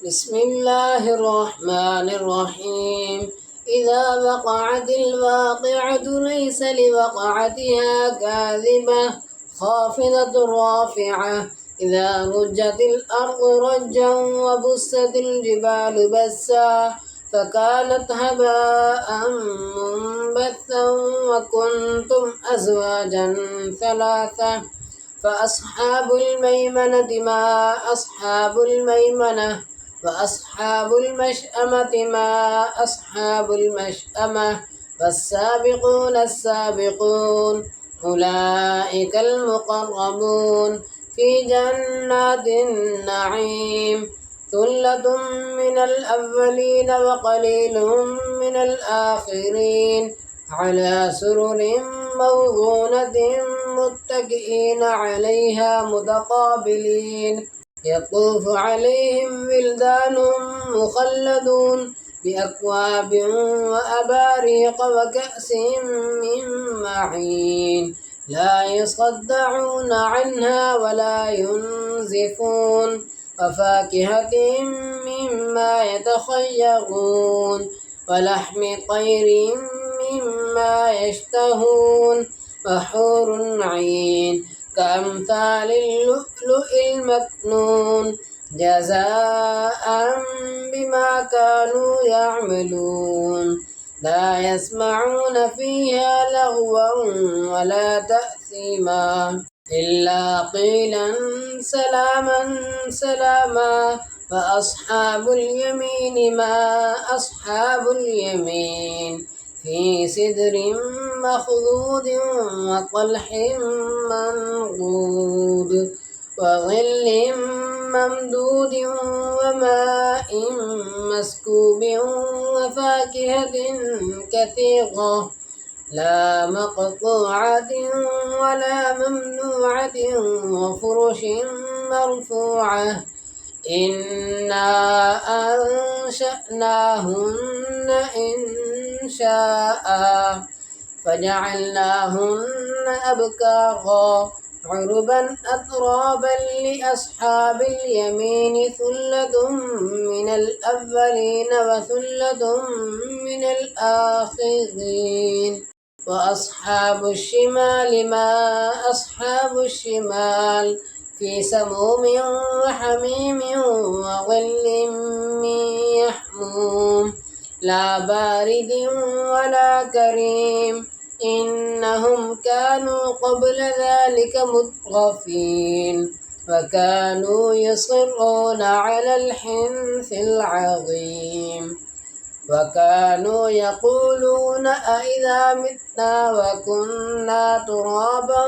بسم الله الرحمن الرحيم. إذا وقعت الواقعة ليس لوقعتها كاذبة خافضة رافعة. إذا رجت الأرض رجا وبست الجبال بسا فكانت هباء منبثا وكنتم أزواجا ثلاثة. فأصحاب الميمنة ما أصحاب الميمنة وأصحاب المشأمة ما أصحاب المشأمة. فالسابقون السابقون أولئك المقربون في جنات النعيم. ثلة من الأولين وقليل من الآخرين على سرر موضونة متكئين عليها متقابلين. يطوف عليهم ولدان مخلدون بأكواب وأباريق وكأس من معين لا يصدعون عنها ولا ينزفون. وفاكهة مما يتخيرون ولحم طير مما يشتهون. وحور عين كأمثال اللؤلؤ المكنون جزاء بما كانوا يعملون. لا يسمعون فيها لغوا ولا تأثيما إلا قيلا سلاما سلاما. فأصحاب اليمين ما أصحاب اليمين في سدر مخضود وطلح منضود وظل ممدود وماء مسكوب وفاكهة كثيرة لا مقطوعة ولا ممنوعة وفرش مرفوعة. إنا أنشأناهن إنشاء فجعلناهن أبكارا عربا أترابا لأصحاب اليمين. ثلة من الأولين وثلة من الآخرين. وأصحاب الشمال ما أصحاب الشمال في سموم وحميم وظل من يحموم لا بارد ولا كريم. إنهم كانوا قبل ذلك مترفين وكانوا يصرون على الحنث العظيم وكانوا يقولون أإذا متنا وكنا ترابا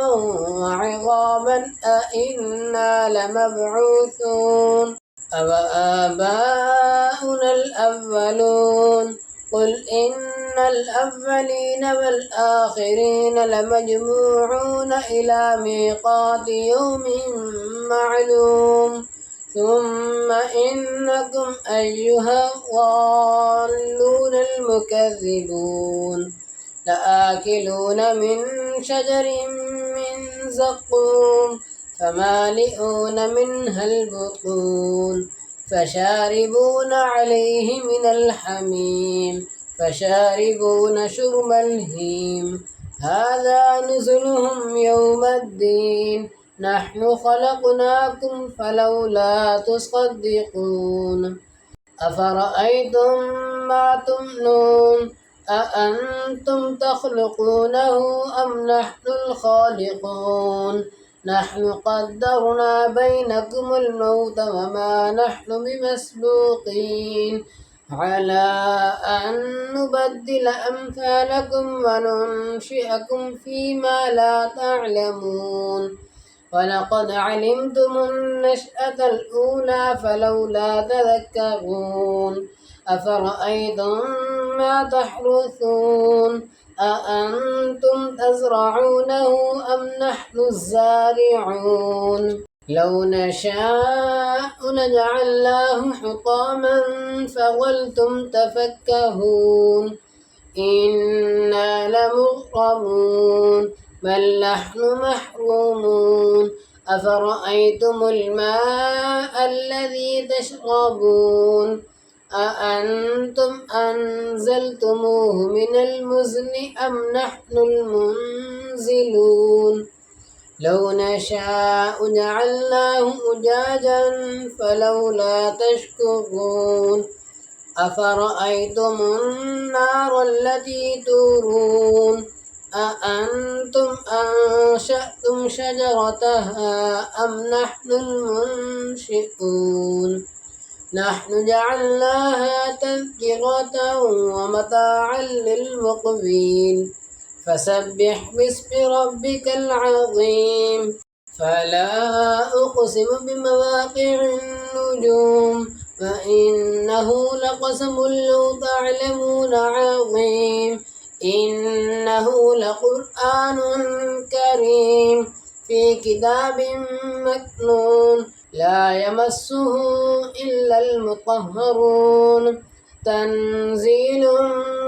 وعظاما أإنا لمبعوثون أوآباؤنا الأولون. قل إن الأولين والآخرين لمجموعون إلى ميقات يوم معلوم. ثم إنكم أيها الضالون المكذبون لآكلون من شجر من زقوم فمالئون منها البطون فشاربون عليه من الحميم فشاربون شرب الهيم. هذا نزلهم يوم الدين. نحن خلقناكم فلولا تصدقون. أفرأيتم ما تمنون أأنتم تخلقونه أم نحن الخالقون. نحن قدرنا بينكم الموت وما نحن بمسبوقين على أن نبدل أمثالكم وننشئكم فيما لا تعلمون. ولقد علمتم النشأة الأولى فلولا تذكرون. أفرأيتم ما تحرثون أأنتم تزرعونه أم نحن الزارعون. لو نشاء لجعلناه حطاما فظلتم تفكهون. إنا لمغرمون بل نحن محرومون أفرأيتم الماء الذي تشربون أأنتم أنزلتموه من المزن أم نحن المنزلون لو نشاء جعلناه أجاجا فلولا تشكرون أفرأيتم النار التي تورون أأنتم أنشأتم شجرتها أم نحن المنشئون نحن جعلناها تذكرة ومتاعا للمقوين فسبح باسم ربك العظيم فلا أقسم بمواقع النجوم وإنه لقسم لو تعلمون عظيم إنه لقرآن كريم في كتاب مكنون لا يمسه إلا المطهرون تنزيل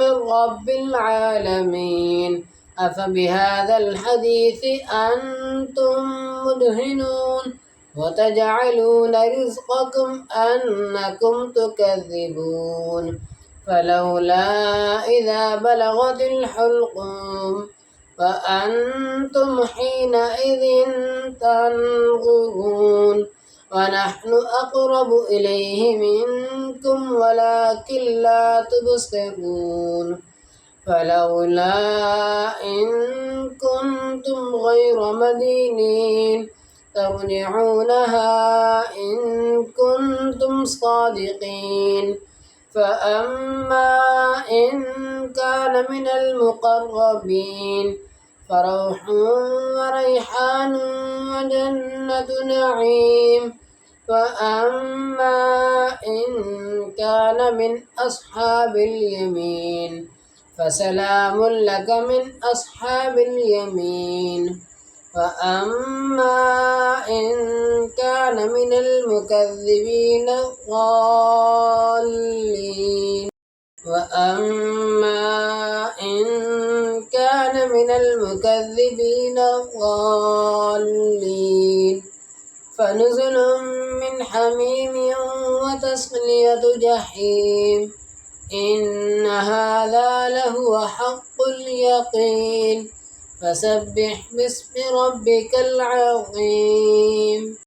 من رب العالمين أفبهذا الحديث أنتم مدهنون وتجعلون رزقكم أنكم تكذبون فلولا إذا بلغت الحلقوم وأنتم حينئذ تنظرون ونحن أقرب إليه منكم ولكن لا تبصرون فلولا إن كنتم غير مدينين ترجعونها إن كنتم صادقين فأما إن كان من المقربين فروح وريحان وجنة نعيم وأما إن كان من أصحاب اليمين فسلام لك من أصحاب اليمين وأما إن كان من المكذبين الضالين وأما إن كان من المكذبين الضالين فنزل من حميم وتصلية جحيم إن هذا لهو حق اليقين فسبح باسم ربك العظيم